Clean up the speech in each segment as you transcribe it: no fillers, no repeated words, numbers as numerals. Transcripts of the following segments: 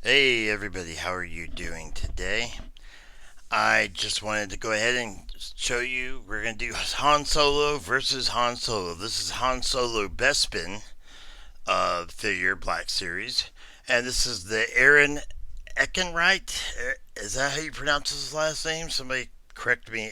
Hey everybody, how are you doing today? I just wanted to go ahead and show you we're going to do Han Solo versus Han Solo. This is Han Solo Bespin figure Black Series, and this is the Aaron Eckenwright. Is that how you pronounce his last name? Somebody correct me.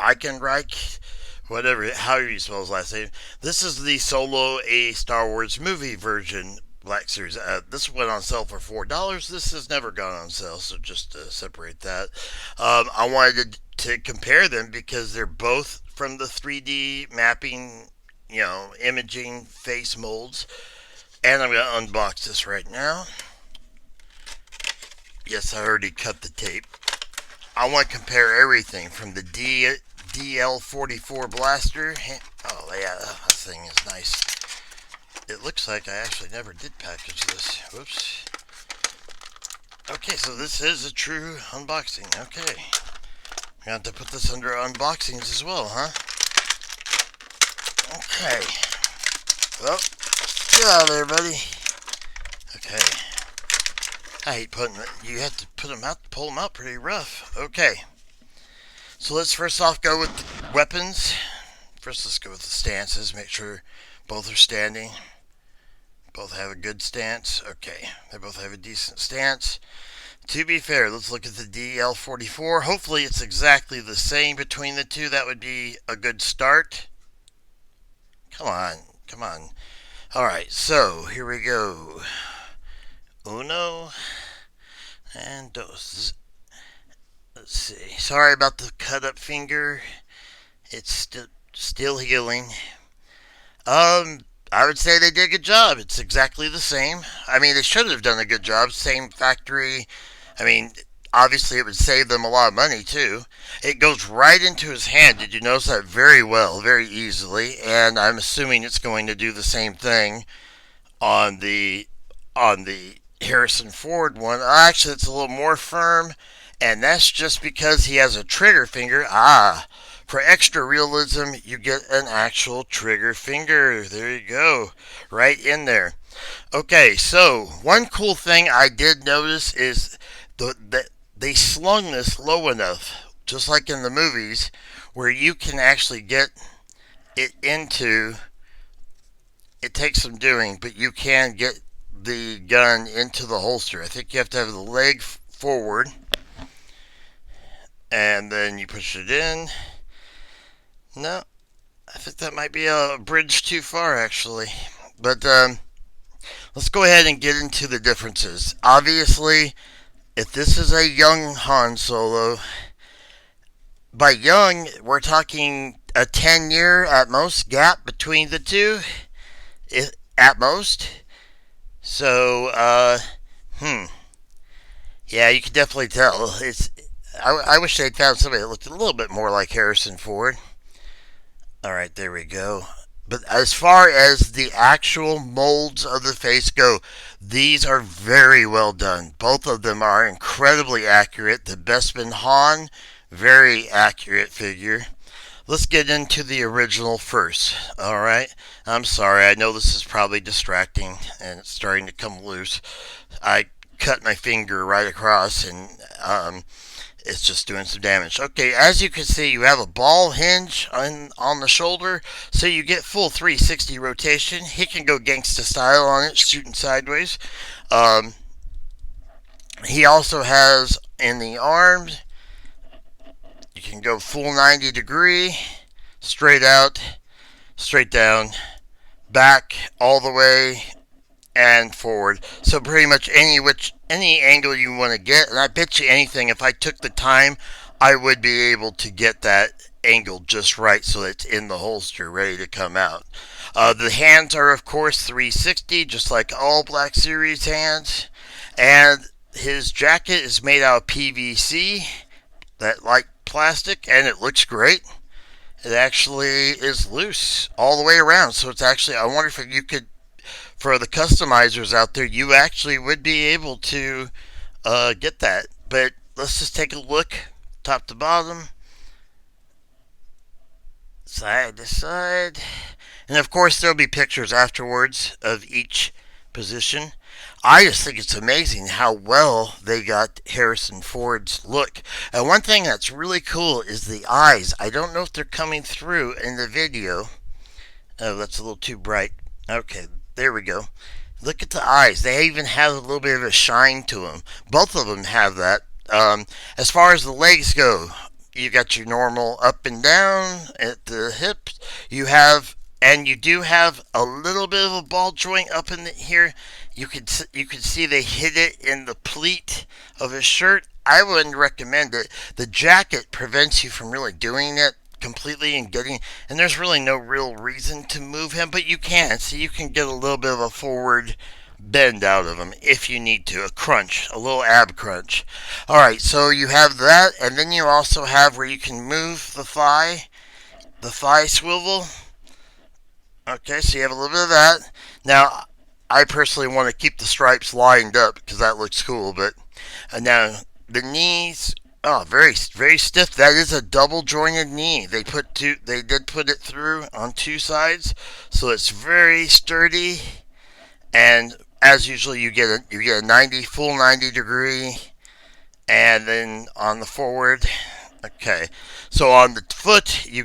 Eichenreich, whatever, however you spell his last name. This is the Solo a Star Wars movie version Black Series. This went on sale for $4. This has never gone on sale, so just to separate that. I wanted to compare them because they're both from the 3D mapping, imaging face molds. And I'm going to unbox this right now. Yes, I already cut the tape. I want to compare everything from the DL44 blaster. Oh, yeah, this thing is nice. It looks like I actually never did package this. Whoops. Okay, so this is a true unboxing. Okay. I'm going to have to put this under unboxings as well, huh? Okay. Well, get out of there, buddy. Okay. I hate putting it. You have to put them out, pull them out pretty rough. Okay. So let's first off go with the weapons. First, let's go with the stances. Make sure both are standing. Both have a good stance. Okay, they both have a decent stance. To be fair, let's look at the DL44. Hopefully it's exactly the same between the two. That would be a good start. Come on, come on. Alright, so here we go. Uno and dos. Let's see. Sorry about the cut up finger. It's still healing. I would say they did a good job. It's exactly the same. I mean, they should have done a good job. Same factory. I mean, obviously it would save them a lot of money too. It goes right into his hand. Did you notice that very well, very easily? And I'm assuming it's going to do the same thing on the Harrison Ford one. Actually, it's a little more firm, and that's just because he has a trigger finger. For extra realism, you get an actual trigger finger. There you go, right in there. Okay, so one cool thing I did notice is that they slung this low enough, just like in the movies, where you can actually get it into. It takes some doing, but you can get the gun into the holster. I think you have to have the leg forward, and then you push it in. No, I think that might be a bridge too far, actually. But let's go ahead and get into the differences. Obviously, if this is a young Han Solo, by young, we're talking a 10-year at most gap between the two, at most. So, yeah, you can definitely tell. I wish they'd found somebody that looked a little bit more like Harrison Ford. All right, there we go. But as far as the actual molds of the face go, these are very well done. Both of them are incredibly accurate. The Bespin Han, very accurate figure. Let's get into the original first. All right. I'm sorry. I know this is probably distracting and it's starting to come loose. I cut my finger right across and it's just doing some damage. Okay, as you can see, you have a ball hinge on the shoulder, so you get full 360 rotation. He can go gangsta style on it, shooting sideways. Um, he also has in the arms, you can go full 90 degree, straight out, straight down, back, all the way, and forward. So pretty much any angle you want to get, and I bet you anything, if I took the time, I would be able to get that angle just right so it's in the holster, ready to come out. The hands are of course 360, just like all Black Series hands, and his jacket is made out of PVC, that like plastic, and it looks great. It actually is loose all the way around, so it's actually, I wonder if you could, for the customizers out there, you actually would be able to get that. But let's just take a look, top to bottom, side to side. And of course, there'll be pictures afterwards of each position. I just think it's amazing how well they got Harrison Ford's look. And one thing that's really cool is the eyes. I don't know if they're coming through in the video. Oh, that's a little too bright. Okay, there we go. Look at the eyes. They even have a little bit of a shine to them. Both of them have that. As far as the legs go, you got your normal up and down at the hips. And you do have a little bit of a ball joint up in here. You could see they hid it in the pleat of his shirt. I wouldn't recommend it. The jacket prevents you from really doing it completely and there's really no real reason to move him, but you can. So you can get a little bit of a forward bend out of him if you need to, a crunch, a little ab crunch. All right, so you have that, and then you also have where you can move the thigh swivel. Okay, so you have a little bit of that. Now, I personally want to keep the stripes lined up because that looks cool, but now the knees. Oh, very very stiff. That is a double jointed knee. They did put it through on two sides, so it's very sturdy. And as usual, you get a 90 degree, and then on the forward. Okay, so on the foot you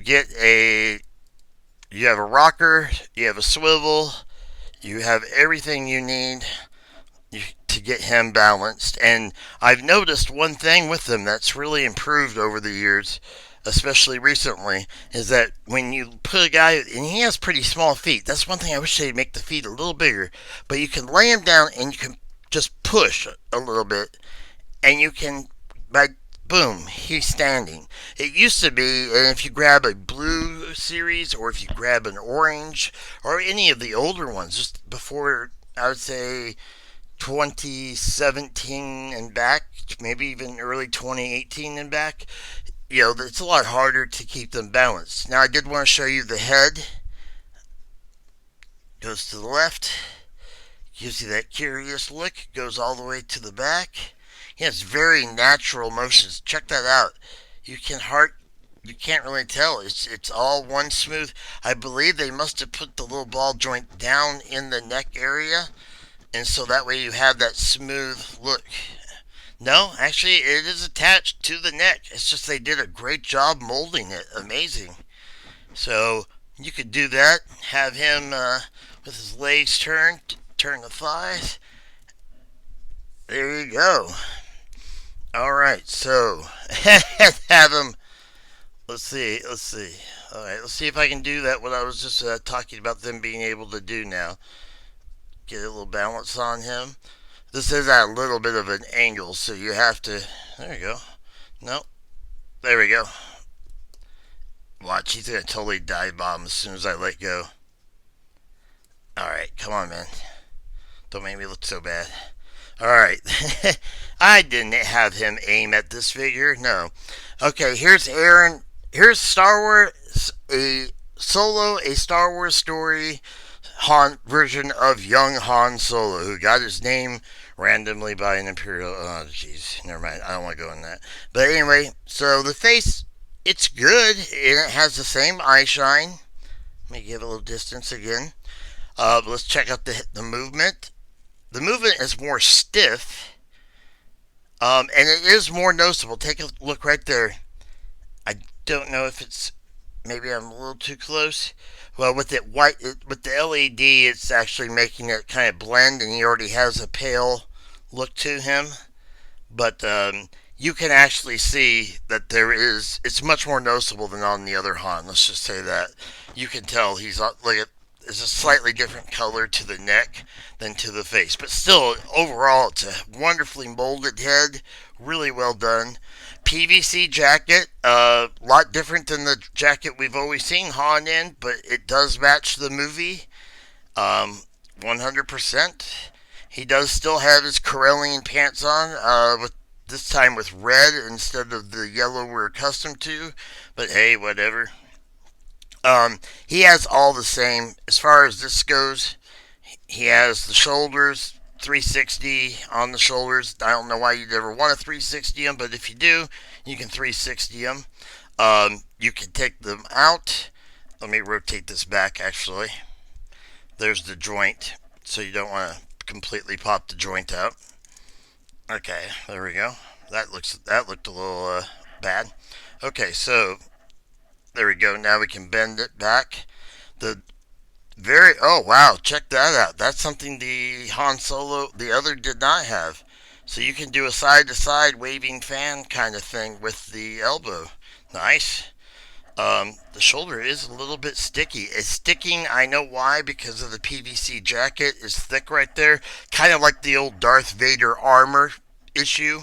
have a rocker, you have a swivel, you have everything you need to get him balanced. And I've noticed one thing with him that's really improved over the years, especially recently, is that when you put a guy, and he has pretty small feet, that's one thing I wish they'd make the feet a little bigger, but you can lay him down and you can just push a little bit, and you can, by boom, he's standing. It used to be, and if you grab a blue series or if you grab an orange or any of the older ones, just before, I would say 2017 and back, maybe even early 2018 and back, it's a lot harder to keep them balanced. Now, I did want to show you the head. Goes to the left, gives you that curious look, goes all the way to the back. He has very natural motions. Check that out. You can't really tell. It's all one smooth. I believe they must have put the little ball joint down in the neck area, and so that way you have that smooth look. No, actually, it is attached to the neck. It's just they did a great job molding it. Amazing. So you could do that. Have him with his legs turned, turn the thighs. There you go. All right, so have him. Let's see. All right, let's see if I can do that. What I was just talking about them being able to do now. Get a little balance on him. This is at a little bit of an angle, so you have to. There you go. Nope. There we go. Watch, he's gonna totally dive bomb as soon as I let go. Alright, come on, man. Don't make me look so bad. Alright. I didn't have him aim at this figure. No. Okay, here's Aaron. Here's Star Wars, a Solo, a Star Wars story version of young Han Solo, who got his name randomly by an Imperial. Oh, jeez. Never mind. I don't want to go on that. But anyway, so the face, it's good. It has the same eye shine. Let me give a little distance again. Let's check out the movement. The movement is more stiff, and it is more noticeable. Take a look right there. I don't know if it's, maybe I'm a little too close. Well, with with the LED, it's actually making it kind of blend, and he already has a pale look to him. But you can actually see that it's much more noticeable than on the other Han. Let's just say that. You can tell it's a slightly different color to the neck than to the face. But still, overall, it's a wonderfully molded head. Really well done. PVC jacket, a lot different than the jacket we've always seen Han in, but it does match the movie 100%. He does still have his Corellian pants on, with this time with red instead of the yellow we're accustomed to, but hey, whatever. He has all the same, as far as this goes. He has the shoulders, 360 on the shoulders. I don't know why you'd ever want to 360 them, but if you do, you can 360 them. You can take them out. Let me rotate this back, actually. There's the joint, so you don't want to completely pop the joint out. Okay, there we go. That looked a little bad. Okay, so there we go. Now we can bend it back. The oh wow, check that out. That's something the Han Solo, the other, did not have. So you can do a side to side waving fan kind of thing with the elbow. Nice. The shoulder is a little bit sticky. It's sticking, I know why, because of the PVC jacket is thick right there. Kind of like the old Darth Vader armor issue.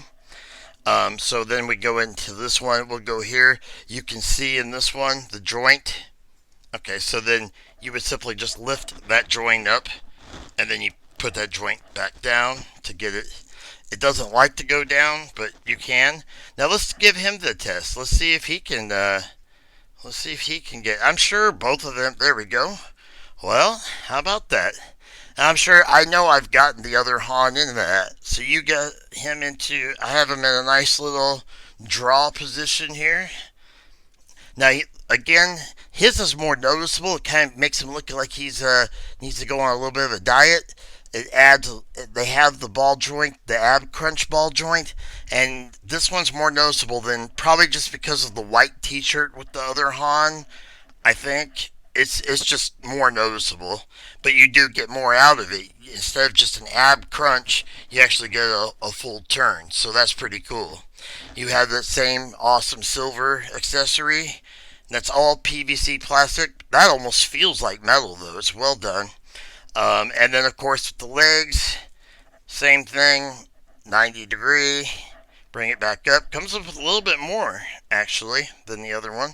So then we go into this one. We'll go here. You can see in this one the joint. Okay, so then you would simply just lift that joint up, and then you put that joint back down to get it. It doesn't like to go down, but you can. Now let's give him the test. Let's see if he can. Let's see if he can get. I'm sure both of them. There we go. Well, how about that? And I'm sure. I know I've gotten the other Han into that. So you got him into. I have him in a nice little draw position here. Now, again, his is more noticeable. It kind of makes him look like he's needs to go on a little bit of a diet. It adds. They have the ball joint, the ab crunch ball joint, and this one's more noticeable than probably just because of the white T-shirt with the other Han. I think it's just more noticeable, but you do get more out of it. Instead of just an ab crunch, you actually get a full turn. So that's pretty cool. You have that same awesome silver accessory. That's all PVC plastic. That almost feels like metal though. It's well done. And then of course with the legs, same thing. 90 degree. Bring it back up. Comes up with a little bit more actually than the other one.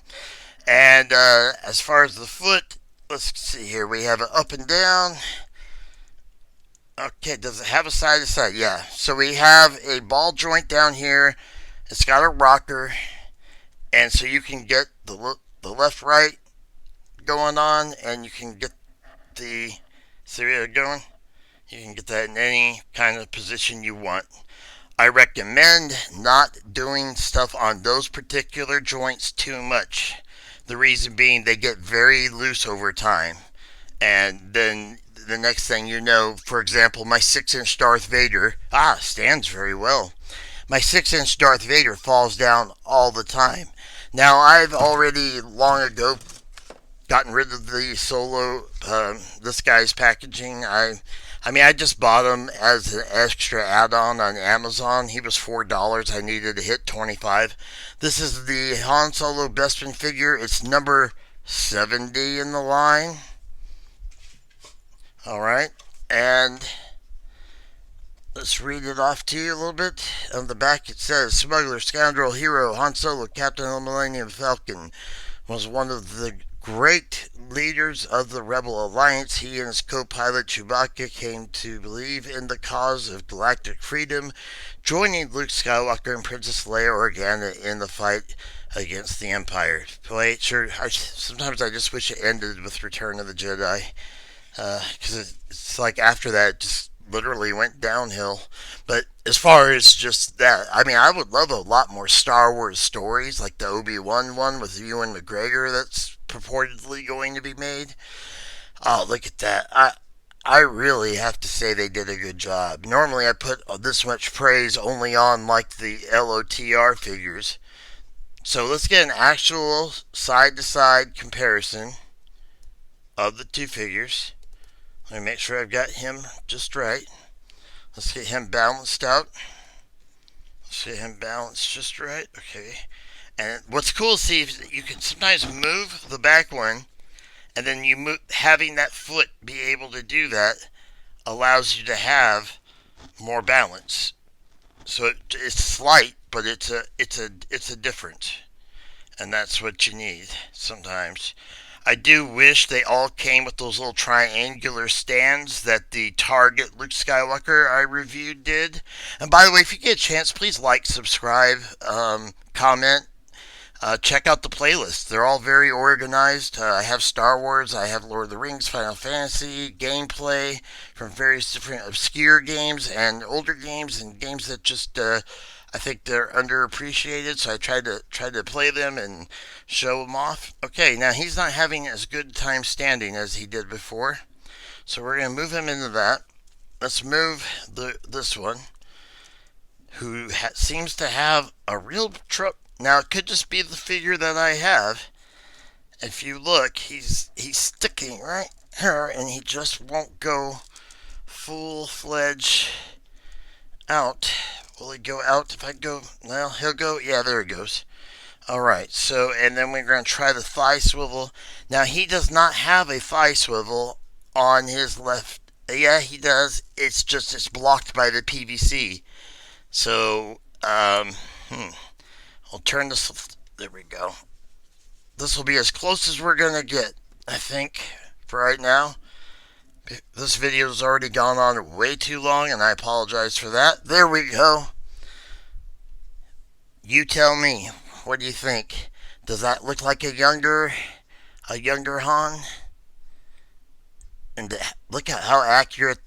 And as far as the foot, let's see here. We have it up and down. Okay, does it have a side to side? Yeah. So we have a ball joint down here. It's got a rocker, and so you can get the left right going on, and you can get the Syria going. You can get that in any kind of position you want. I recommend not doing stuff on those particular joints too much. The reason being they get very loose over time. And then the next thing you know, for example, my 6-inch Darth Vader, stands very well. My 6-inch Darth Vader falls down all the time. Now, I've already long ago gotten rid of the Solo, this guy's packaging. I just bought him as an extra add-on on Amazon. He was $4. I needed to hit 25. This is the Han Solo Bespin figure. It's number 70 in the line. All right, and let's read it off to you a little bit. On the back it says, Smuggler, Scoundrel, Hero, Han Solo, Captain of the Millennium Falcon, was one of the great leaders of the Rebel Alliance. He and his co-pilot Chewbacca came to believe in the cause of galactic freedom, joining Luke Skywalker and Princess Leia Organa in the fight against the Empire. Boy, sure, sometimes I just wish it ended with Return of the Jedi, because it's like after that it just literally went downhill. But as far as just that, I would love a lot more Star Wars stories, like the Obi-Wan one with Ewan McGregor that's purportedly going to be made. Oh, look at that. I really have to say they did a good job. Normally I put this much praise only on like the LOTR figures. So let's get an actual side-to-side comparison of the two figures. Let me make sure I've got him just right. Let's get him balanced out. Let's get him balanced just right. Okay. And what's cool is see if you can sometimes move the back one, and then you move, having that foot be able to do that allows you to have more balance. So it's slight, but it's a difference, and that's what you need sometimes. I do wish they all came with those little triangular stands that the Target Luke Skywalker I reviewed did. And by the way, if you get a chance, please like, subscribe, comment. Check out the playlist. They're all very organized. I have Star Wars, I have Lord of the Rings, Final Fantasy, gameplay from various different obscure games and older games and games that just I think they're underappreciated. So I try to play them and show them off. Okay, now he's not having as good time standing as he did before, so we're gonna move him into that. let's move this one, who seems to have a real trouble. Now it could just be the figure that I have. If you look, he's sticking right here, and he just won't go full-fledged out. Will he go out if I go? Well, he'll go. Yeah, there he goes. All right. So, and then we're going to try the thigh swivel. Now he does not have a thigh swivel on his left. Yeah, he does. It's blocked by the PVC. So, I'll turn this. There we go. This will be as close as we're gonna get, I think, for right now. This video has already gone on way too long, and I apologize for that. There we go. You tell me. What do you think? Does that look like a younger Han? And look at how accurate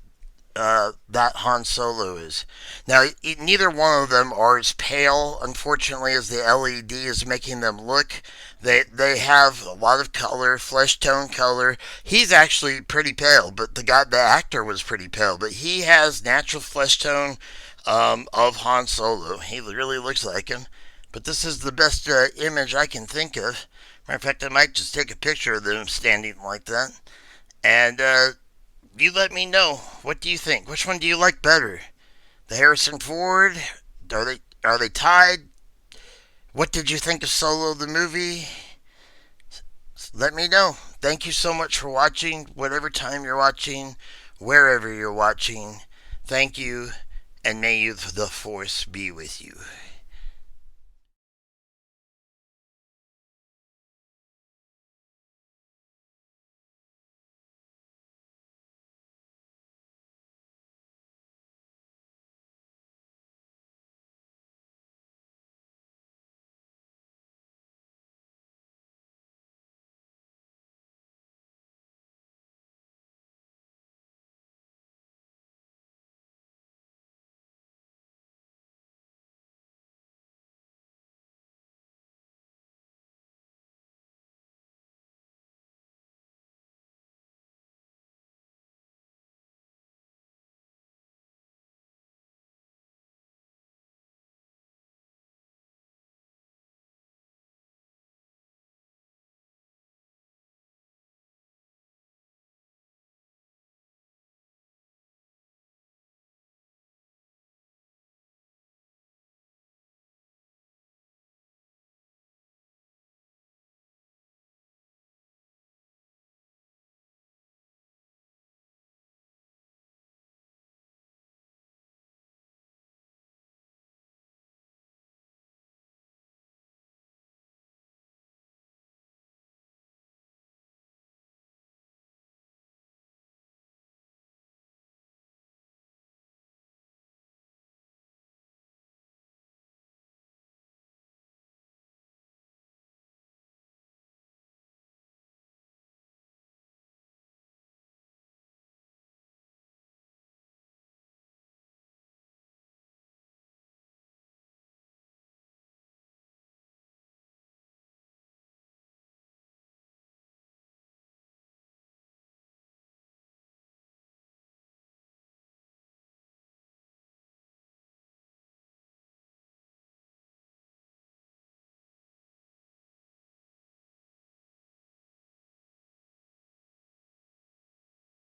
that Han Solo is. Now, neither one of them are as pale, unfortunately, as the LED is making them look. They have a lot of color, flesh tone color. He's actually pretty pale, but the actor was pretty pale. But he has natural flesh tone of Han Solo. He really looks like him. But this is the best image I can think of. Matter of fact, I might just take a picture of them standing like that. And you let me know. What do you think? Which one do you like better? The Harrison Ford? Are they tied? What did you think of Solo the movie? Let me know. Thank you so much for watching. Whatever time you're watching, wherever you're watching. Thank you, and may the Force be with you.